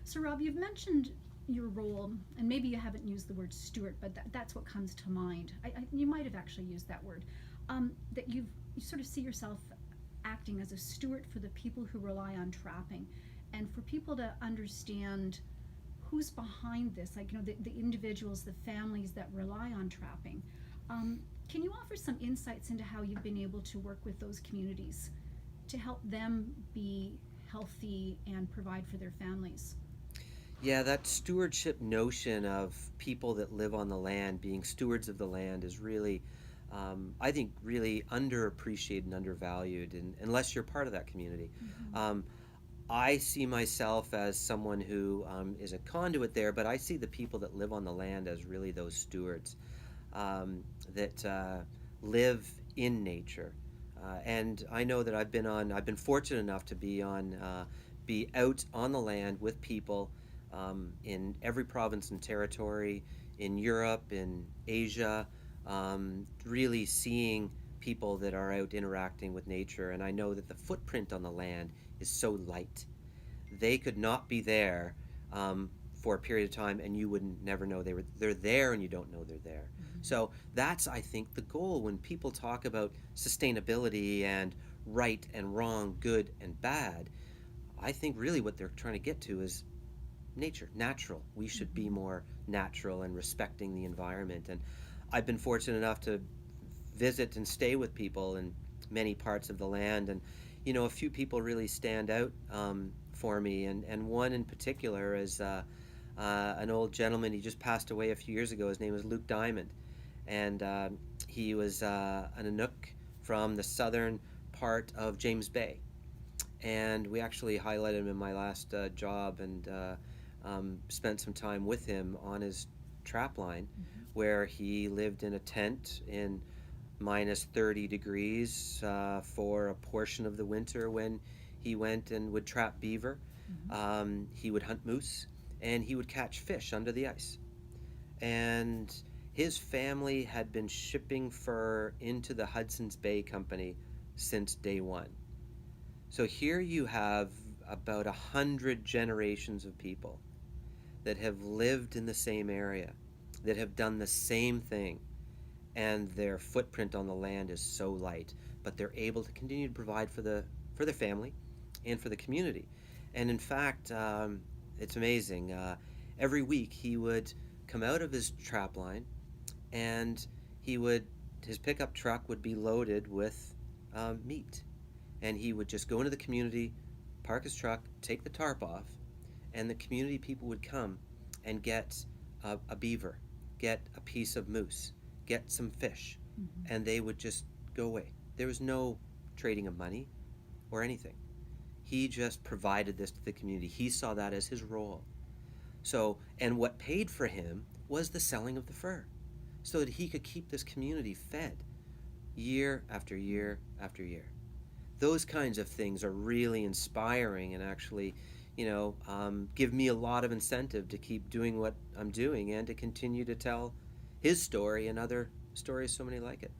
So, Rob, you've mentioned your role, and maybe you haven't used the word steward, but that's what comes to mind. You might have actually used that word. That you sort of see yourself acting as a steward for the people who rely on trapping, and for people to understand who's behind this, like, the individuals, the families that rely on trapping. Can you offer some insights into how you've been able to work with those communities to help them be healthy and provide for their families? Yeah, that stewardship notion of people that live on the land being stewards of the land is really, I think, really underappreciated and undervalued, unless you're part of that community. Mm-hmm. Um, I see myself as someone who is a conduit there, but I see the people that live on the land as really those stewards that live in nature. And I know that I've been fortunate enough to be out on the land with people in every province and territory, in Europe, in Asia, really seeing people that are out interacting with nature. And I know that the footprint on the land is so light. They could not be there for a period of time, and you would never know they're there, and you don't know they're there. Mm-hmm. So that's, I think, the goal when people talk about sustainability and right and wrong, good and bad. I think really what they're trying to get to is nature, natural. We should be Mm-hmm. more natural and respecting the environment. And I've been fortunate enough to visit and stay with people in many parts of the land. And, a few people really stand out for me. And one in particular is an old gentleman. He just passed away a few years ago. His name was Luke Diamond. And he was an Inuk from the southern part of James Bay. And we actually highlighted him in my last job, and spent some time with him on his trap line, Mm-hmm. where he lived in a tent in minus 30 degrees for a portion of the winter when he went and would trap beaver. Mm-hmm. He would hunt moose, and he would catch fish under the ice. And his family had been shipping fur into the Hudson's Bay Company since day one. So here you have about 100 generations of people that have lived in the same area, that have done the same thing, and their footprint on the land is so light, but they're able to continue to provide for their family and for the community. And in fact, it's amazing. Every week he would come out of his trap line, and he would his pickup truck would be loaded with meat, and he would just go into the community, park his truck, take the tarp off, and the community people would come and get a beaver, get a piece of moose, get some fish, Mm-hmm. and they would just go away. There was no trading of money or anything. He just provided this to the community. He saw that as his role. So, and what paid for him was the selling of the fur, so that he could keep this community fed year after year after year. Those kinds of things are really inspiring, and actually, give me a lot of incentive to keep doing what I'm doing and to continue to tell his story and other stories so many like it.